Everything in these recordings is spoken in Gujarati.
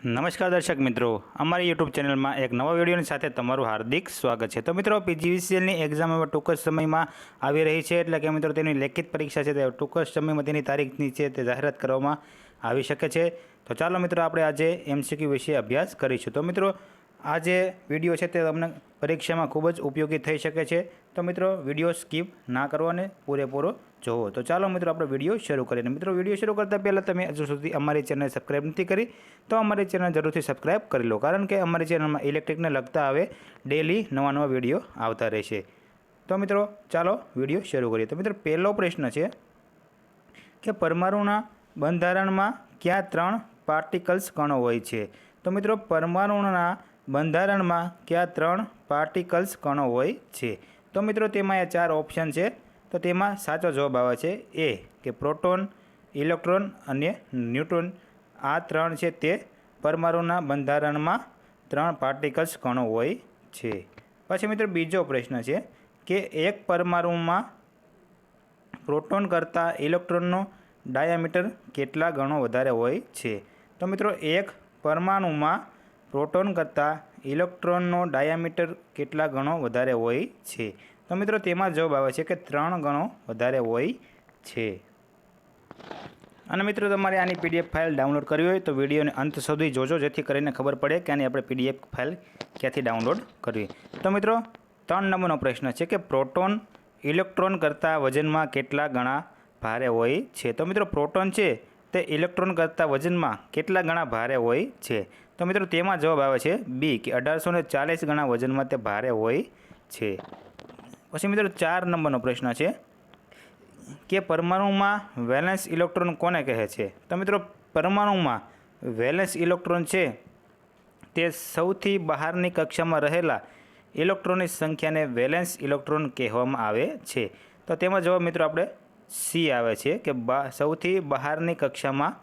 નમસ્કાર દર્શક મિત્રો, અમારી યુટ્યુબ ચેનલમાં એક નવા વિડીયોની સાથે તમારું હાર્દિક સ્વાગત છે। તો મિત્રો, પીજીવીસીએલની એક્ઝામ હવે ટૂંક જ સમયમાં આવી રહી છે, એટલે કે મિત્રો તેની લેખિત પરીક્ષા છે તે ટૂંક જ સમયમાં તેની તારીખની છે તે જાહેરાત કરવામાં આવી શકે છે। તો ચાલો મિત્રો, આપણે આજે એમસીક્યુ વિશે અભ્યાસ કરીશું। તો મિત્રો, આ જે વિડીયો છે તે તમને પરીક્ષામાં ખૂબ જ ઉપયોગી થઈ શકે છે। તો મિત્રો, વિડીયો સ્કીપ ના કરો અને પૂરેપૂરો જોવો। તો ચાલો મિત્રો, આપણે વિડીયો શરૂ કરીએ। મિત્રો, વિડીયો શરૂ કરતાં પહેલાં તમે હજુ સુધી અમારી ચેનલ સબસ્ક્રાઈબ નથી કરી તો અમારી ચેનલ જરૂરથી સબસ્ક્રાઈબ કરી લો, કારણ કે અમારી ચેનલમાં ઇલેક્ટ્રિકને લગતા હવે ડેલી નવા વિડીયો આવતા રહેશે। તો મિત્રો, ચાલો વિડીયો શરૂ કરીએ। તો મિત્રો, પહેલો પ્રશ્ન છે કે પરમાણુના બંધારણમાં કયા 3 પાર્ટિકલ્સ કણો હોય છે? તો મિત્રો, પરમાણુના બંધારણમાં કયા 3 પાર્ટિકલ્સ કણો હોય છે? તો મિત્રો, તેમાં આ 4 ઓપ્શન છે। તો તેમાં સાચો જવાબ આવે છે એ, કે પ્રોટોન, ઇલેક્ટ્રોન અને ન્યુટ્રોન। આ 3 છે તે પરમાણુના બંધારણમાં 3 પાર્ટિકલ્સ કણો હોય છે। પછી મિત્રો, બીજો પ્રશ્ન છે કે એક પરમાણુમાં પ્રોટોન કરતાં ઇલેક્ટ્રોનનો ડાયામીટર કેટલા ગણો વધારે હોય છે? તો મિત્રો, એક પરમાણુમાં પ્રોટોન કરતાં ઇલેક્ટ્રોનનો ડાયામીટર કેટલા ગણો વધારે હોય છે? તો મિત્રો, તેમાં જવાબ આવે છે કે 3 ગણો વધારે હોય છે। અને મિત્રો, તમારે આની પીડીએફ ફાઇલ ડાઉનલોડ કરવી હોય તો વિડીયોને અંત સુધી જોજો, જેથી કરીને ખબર પડે કે આની આપણે પીડીએફ ફાઇલ ક્યાંથી ડાઉનલોડ કરવી। તો મિત્રો, 3 નંબરનો પ્રશ્ન છે કે પ્રોટોન ઇલેક્ટ્રોન કરતાં વજનમાં કેટલા ગણા ભારે હોય છે? તો મિત્રો, પ્રોટોન છે તે ઇલેક્ટ્રોન કરતાં વજનમાં કેટલા ગણા ભારે હોય છે? તો મિત્રો, તેમાં જવાબ આવે છે બી, કે 1840 ગણા વજનમાં તે ભારે હોય છે। પછી મિત્રો, 4 નંબરનો પ્રશ્ન છે કે પરમાણુમાં વેલેન્સ ઇલેક્ટ્રોન કોને કહે છે? તો મિત્રો, પરમાણુમાં વેલેન્સ ઇલેક્ટ્રોન છે તે સૌથી બહારની કક્ષામાં રહેલા ઇલેક્ટ્રોનની સંખ્યાને વેલેન્સ ઇલેક્ટ્રોન કહેવામાં આવે છે। તો તેમાં જવાબ મિત્રો આપણે સી આવે છે, કે સૌથી બહારની કક્ષામાં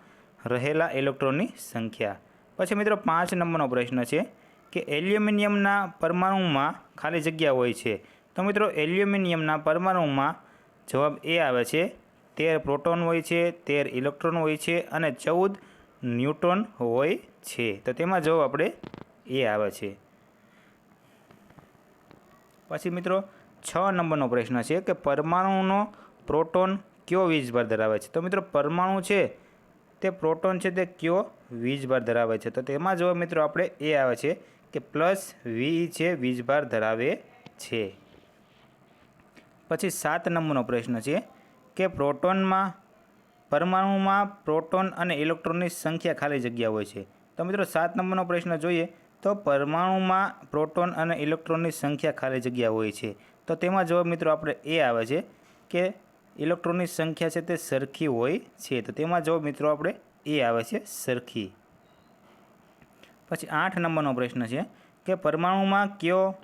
રહેલા ઇલેક્ટ્રોનની સંખ્યા। પછી મિત્રો, 5 નંબરનો પ્રશ્ન છે કે એલ્યુમિનિયમના પરમાણુમાં ખાલી જગ્યા હોય છે? તો મિત્રો, એલ્યુમિનિયમના પરમાણુમાં જવાબ એ આવે છે 13 પ્રોટોન હોય છે, 13 ઇલેક્ટ્રોન હોય છે અને 14 ન્યુટ્રોન હોય છે। તો તેમાં જવાબ આપણે એ આવે છે। પછી મિત્રો, 6 નંબરનો પ્રશ્ન છે કે પરમાણુનો પ્રોટોન કયો વીજભાર ધરાવે છે? તો મિત્રો, પરમાણુ છે તે પ્રોટોન છે તે કયો વીજભાર ધરાવે છે? તો તેમાં જવાબ મિત્રો આપણે એ આવે છે કે +VE છે વીજભાર ધરાવે છે। પછી 7 નંબરનો પ્રશ્ન છે કે પરમાણુમાં પ્રોટોન અને ઇલેક્ટ્રોનની સંખ્યા ખાલી જગ્યા હોય છે? તો મિત્રો, 7 નંબરનો પ્રશ્ન જોઈએ તો પરમાણુમાં પ્રોટોન અને ઇલેક્ટ્રોનની સંખ્યા ખાલી જગ્યા હોય છે। તો તેમાં જવાબ મિત્રો આપણે એ આવે છે કે ઇલેક્ટ્રોનની સંખ્યા છે તે સરખી હોય છે। તો તેમાં જવાબ મિત્રો આપણે એ આવે છે, સરખી। પછી 8 નંબરનો પ્રશ્ન છે કે પરમાણુમાં કયો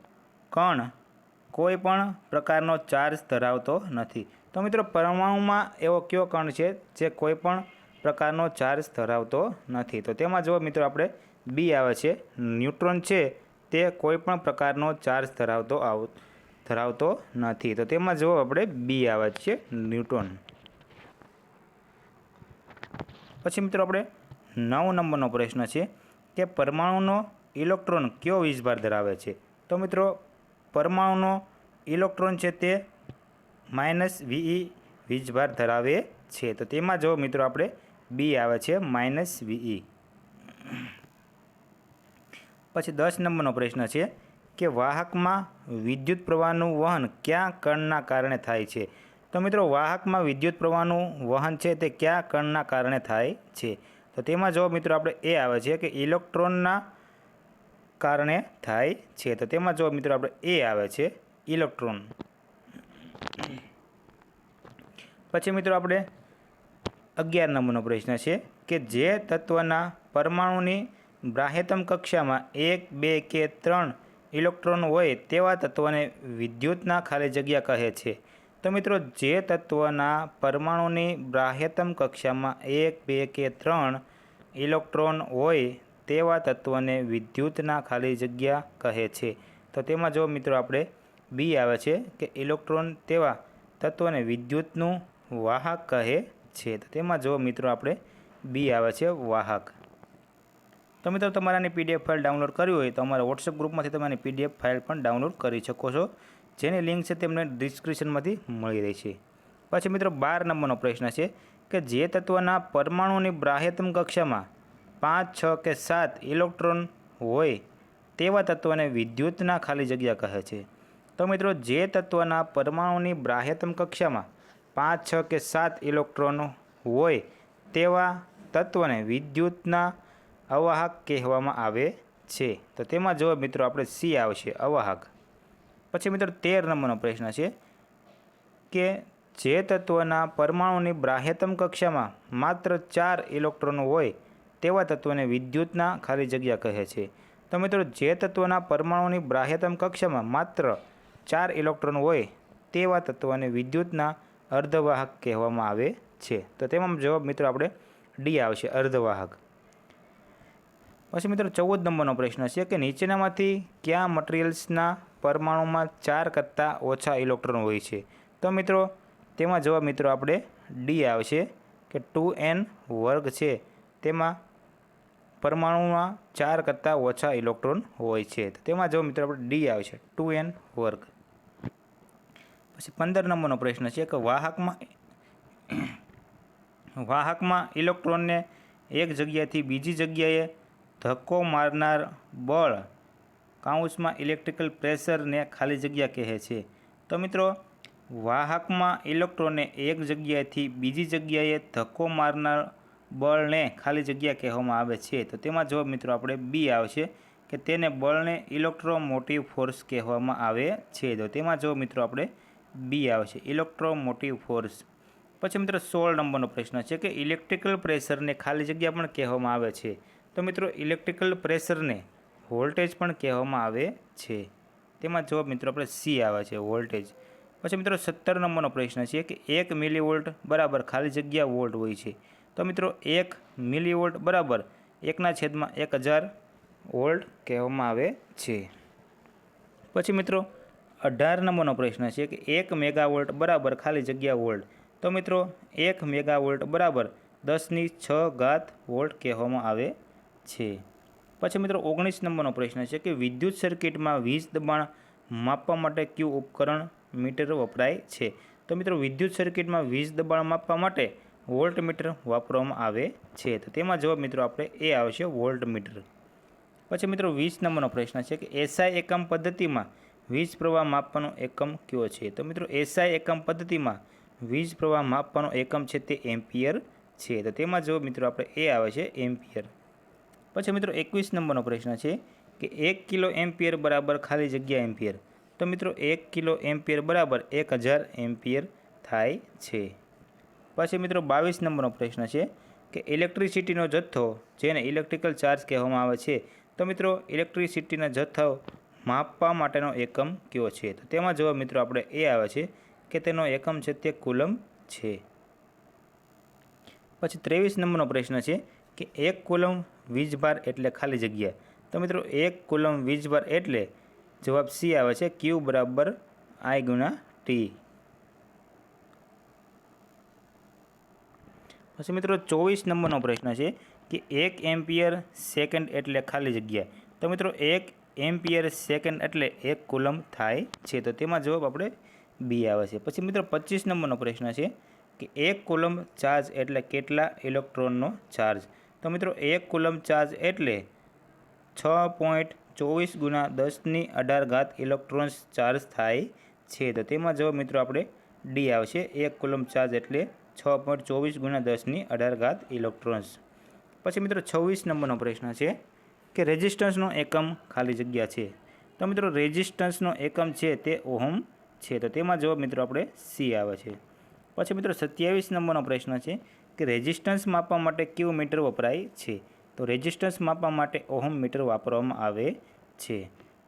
કણ કોઈ પણ પ્રકારનો ચાર્જ ધરાવતો નથી? તો મિત્રો, પરમાણુમાં એવો કયો કણ છે જે કોઈ પણ પ્રકારનો ચાર્જ ધરાવતો નથી? તો તેમાં જવાબ મિત્રો આપણે બી આવે છે, ન્યુટ્રોન છે તે કોઈ પણ પ્રકારનો ચાર્જ ધરાવતો નથી। તો તેમાં જવાબ આપણે બી આવે છે, ન્યુટ્રોન। પછી મિત્રો, આપણે 9 નંબરનો પ્રશ્ન છે કે પરમાણુનો ઇલેક્ટ્રોન કયો વીજભાર ધરાવે છે? તો મિત્રો, પરમાણુનો ઇલેક્ટ્રોન છે તે -VE વીજભાર ધરાવે છે। તો તેમાં જવાબ મિત્રો આપણે બી આવે છે, -VE। પછી 10 નંબરનો પ્રશ્ન છે કે વાહકમાં વિદ્યુત પ્રવાહનું વહન કયા કણના કારણે થાય છે? તો મિત્રો, વાહકમાં વિદ્યુત પ્રવાહનું વહન છે તે કયા કણના કારણે થાય છે? તો તેમાં જવાબ મિત્રો આપણે એ આવે છે કે ઇલેક્ટ્રોનના કારણે થાય છે। તો તેમાં જવાબ મિત્રો આપણે એ આવે છે, ઇલેક્ટ્રોન। પછી મિત્રો, આપણે 11 નંબરનો પ્રશ્ન છે કે જે તત્વના પરમાણુની બાહ્યતમ કક્ષામાં 1, 2 કે 3 ઇલેક્ટ્રોન હોય તેવા તત્વને વિદ્યુતના ખાલી જગ્યા કહે છે? તો મિત્રો, જે તત્વના પરમાણુની બાહ્યતમ કક્ષામાં 1, 2 કે 3 ઇલેક્ટ્રોન હોય તેવા તત્વને વિદ્યુતના ખાલી જગ્યા કહે છે। તો તેમાં જો મિત્રો આપણે બી આવે છે કે ઇલેક્ટ્રોન તેવા તત્વને વિદ્યુતનું વાહક કહે છે। તો તેમાં જો મિત્રો આપણે બી આવે છે, વાહક। તો મિત્રો તમારે આની પીડીએફ ફાઇલ ડાઉનલોડ કરવી હોય તો અમારા વોટ્સએપ ગ્રુપમાંથી તમે આની પીડીએફ ફાઇલ પણ ડાઉનલોડ કરી શકો છો, જેની લિંક છે તમને ડિસ્ક્રિપ્શનમાંથી મળી રહી છે. પછી મિત્રો 12 નંબરનો પ્રશ્ન છે કે જે તત્વના પરમાણુની બાહ્યતમ કક્ષામાં 5, 6 કે 7 ઇલેક્ટ્રોન હોય તેવા તત્વને વિદ્યુતના ખાલી જગ્યા કહે છે. તો મિત્રો જે તત્વના પરમાણુની બાહ્યતમ કક્ષામાં 5, 6 કે 7 ઇલેક્ટ્રોન હોય તેવા તત્વને વિદ્યુતના અવાહક કહેવામાં આવે છે. તો તેમાં જવાબ મિત્રો આપણે સી આવશે, અવાહક. પછી મિત્રો 13 નંબરનો પ્રશ્ન છે કે જે તત્વના પરમાણુની બાહ્યતમ કક્ષામાં માત્ર 4 ઇલેક્ટ્રોન હોય તેવા તત્વને વિદ્યુતના ખાલી જગ્યા કહે છે. તો મિત્રો જે તત્વના પરમાણુની બાહ્યતમ કક્ષામાં માત્ર 4 ઇલેક્ટ્રોન હોય તેવા તત્વને વિદ્યુતના અર્ધવાહક કહેવામાં આવે છે. તો તેમાં જવાબ મિત્રો આપણે ડી આવશે, અર્ધવાહક. પછી મિત્રો 14 નંબરનો પ્રશ્ન છે કે નીચેનામાંથી કયા મટીરિયલ્સના પરમાણુમાં 4 કરતાં ઓછા ઇલેક્ટ્રોન હોય છે. તો મિત્રો તેમાં જવાબ મિત્રો આપણે ડી આવશે કે 2n વર્ગ છે તેમાં પરમાણુમાં 4 કરતાં ઓછા ઇલેક્ટ્રોન હોય છે. તો તેમાં જવાબ મિત્રો આપણે ડી આવશે, 2n વર્ગ. પછી 15 નંબરનો પ્રશ્ન છે કે વાહકમાં ઇલેક્ટ્રોનને એક જગ્યાએથી બીજી જગ્યાએ ધક્કો મારનાર બળ કાઉન્સમાં ઇલેક્ટ્રિકલ પ્રેશરને ખાલી જગ્યા કહે છે. તો મિત્રો વાહકમાં ઇલેક્ટ્રોનને એક જગ્યાએથી બીજી જગ્યાએ ધક્કો મારનાર બળને ખાલી જગ્યા કહેવામાં આવે છે. તો તેમાં જવાબ મિત્રો આપણે બી આવશે કે તેને બળને ઇલેક્ટ્રોમોટિવ ફોર્સ કહેવામાં આવે છે. તો તેમાં જવાબ મિત્રો આપણે બી આવશે, ઇલેક્ટ્રોમોટિવ ફોર્સ. પછી મિત્રો 16 નંબરનો પ્રશ્ન છે કે ઇલેક્ટ્રિકલ પ્રેશરને ખાલી જગ્યા પણ કહેવામાં આવે છે. તો મિત્રો ઇલેક્ટ્રિકલ પ્રેશરને વોલ્ટેજ પણ કહેવામાં આવે છે. તેમાં જવાબ મિત્રો આપણે સી આવે છે, વોલ્ટેજ. પછી મિત્રો 17 નંબરનો પ્રશ્ન છે કે 1 મિલીવોલ્ટ બરાબર ખાલી જગ્યા વોલ્ટ હોય છે. તો મિત્રો 1 મિલીવોલ્ટ બરાબર 1/1000 વોલ્ટ કહેવામાં આવે છે. પછી મિત્રો 18 નંબરનો પ્રશ્ન છે કે 1 મેગાવોલ્ટ બરાબર ખાલી જગ્યા વોલ્ટ. તો મિત્રો 1 મેગાવોલ્ટ બરાબર 10⁶ વોલ્ટ કહેવામાં આવે છે. પછી મિત્રો 19 નંબરનો પ્રશ્ન છે કે વિદ્યુત સર્કિટમાં વીજ દબાણ માપવા માટે કયું ઉપકરણ મીટર વપરાય છે. તો મિત્રો વિદ્યુત સર્કિટમાં વીજ દબાણ માપવા માટે વોલ્ટમીટર વાપરવામાં આવે છે. તો તેમાં જવાબ મિત્રો આપણે એ આવશે, વોલ્ટમીટર. પછી મિત્રો 20 નંબરનો પ્રશ્ન છે કે એસઆઈ એકમ પદ્ધતિમાં વીજ પ્રવાહ માપવાનો એકમ કયો છે. તો મિત્રો એસઆઈ એકમ પદ્ધતિમાં વીજ પ્રવાહ માપવાનો એકમ છે તે એમ્પિયર છે. તો તેમાં જવાબ મિત્રો આપણે એ આવે છે, એમ્પિયર. પછી મિત્રો 21 નંબરનો પ્રશ્ન છે કે 1 કિલો એમ્પિયર બરાબર ખાલી જગ્યા એમ્પિયર. તો મિત્રો 1 કિલો એમ્પિયર બરાબર 1000 એમ્પિયર થાય છે. પછી મિત્રો 22 નંબરનો પ્રશ્ન છે કે ઇલેક્ટ્રિસિટીનો જથ્થો જેને ઇલેક્ટ્રિકલ ચાર્જ કહેવામાં આવે છે. તો મિત્રો ઇલેક્ટ્રિસિટીના જથ્થો માપવા માટેનો એકમ કયો છે. તો તેમાં જવાબ મિત્રો આપણે એ આવે છે કે તેનો એકમ છે તે કુલમ છે. પછી 23 નંબરનો પ્રશ્ન છે કે 1 કુલમ વીજભાર એટલે ખાલી જગ્યા. તો મિત્રો 1 કુલમ વીજભાર એટલે જવાબ સી આવે છે, ક્યુ બરાબર I ગુણ્યા ટી. પછી મિત્રો 24 નંબરનો પ્રશ્ન છે કે 1 એમ્પિયર સેકન્ડ એટલે ખાલી જગ્યા. તો મિત્રો 1 એમ્પિયર સેકન્ડ એટલે 1 કુલમ થાય છે. તો તેમાં જવાબ આપણે બી આવે છે. પછી મિત્રો 25 નંબરનો પ્રશ્ન છે કે 1 કુલમ ચાર્જ એટલે કેટલા ઇલેક્ટ્રોનનો ચાર્જ. તો મિત્રો 1 કુલમ ચાર્જ એટલે 6.24 ગુણ્યા 10⁸ ઇલેક્ટ્રોન્સ ચાર્જ થાય છે. તો તેમાં જવાબ મિત્રો આપણે ડી આવશે, 1 કુલમ ચાર્જ એટલે 6.24 ગુણ્યા 10⁸ ઇલેક્ટ્રોન્સ. પછી મિત્રો 26 નંબરનો પ્રશ્ન છે કે રેઝિસ્ટન્સનો એકમ ખાલી જગ્યા છે. તો મિત્રો રેઝિસ્ટન્સનો એકમ છે તે ઓહમ છે. તો તેમાં જવાબ મિત્રો આપણે સી આવે છે. પછી મિત્રો 27 નંબરનો પ્રશ્ન છે કે રેઝિસ્ટન્સ માપવા માટે કયું મીટર વપરાય છે. તો રેઝિસ્ટન્સ માપવા માટે ઓહમ મીટર વાપરવામાં આવે છે.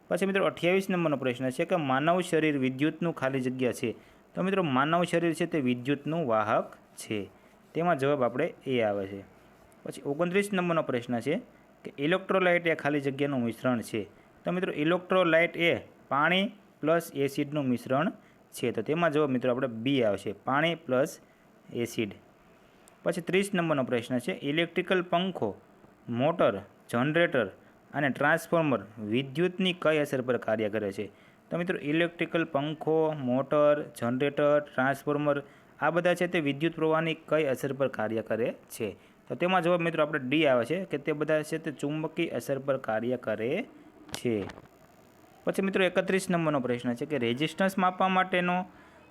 પછી મિત્રો 28 નંબરનો પ્રશ્ન છે કે માનવ શરીર વિદ્યુતનું ખાલી જગ્યા છે. તો મિત્રો માનવ શરીર છે તે વિદ્યુતનું વાહક છે. તેમાં જવાબ આપણે એ આવે છે. પછી 29 નંબરનો પ્રશ્ન છે કે ઇલેક્ટ્રોલાઇટ એ ખાલી જગ્યાનું મિશ્રણ છે. તો મિત્રો ઇલેક્ટ્રોલાઇટ એ પાણી પ્લસ એસિડનું મિશ્રણ છે. તો તેમાં જવાબ મિત્રો આપણે બી આવશે, પાણી પ્લસ એસિડ. પછી 30 નંબરનો પ્રશ્ન છે ઇલેક્ટ્રિકલ પંખો, મોટર, જનરેટર અને ટ્રાન્સફોર્મર વિદ્યુતની કઈ અસર પર કાર્ય કરે છે? તો મિત્રો ઇલેક્ટ્રિકલ પંખો, મોટર, જનરેટર, ટ્રાન્સફોર્મર આ બધા છે તે વિદ્યુત પ્રવાહની કઈ અસર પર કાર્ય કરે છે? તો તેમાં જવાબ મિત્રો આપણે ડી આવે છે કે તે બધા છે તે ચુંબકીય અસર પર કાર્ય કરે છે. પછી મિત્રો 31 નંબરનો પ્રશ્ન છે કે રેઝિસ્ટન્સ માપવા માટેનો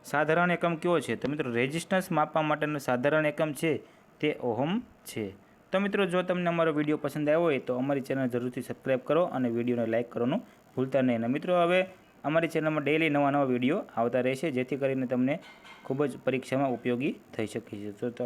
સાધારણ એકમ કયો છે? તો મિત્રો રેઝિસ્ટન્સ માપવા માટેનો સાધારણ એકમ છે તે ઓહમ છે. તો મિત્રો જો તમને અમારો વિડીયો પસંદ આવ્યો હોય તો અમારી ચેનલ જરૂરથી સબસ્ક્રાઈબ કરો અને વિડીયોને લાઇક કરવાનું ભૂલતા નહીં. અને મિત્રો હવે અમારી ચેનલમાં ડેઈલી નવા વિડીયો આવતા રહેશે જેથી કરીને તમને ખૂબ જ પરીક્ષામાં ઉપયોગી થઈ શકે છે. તો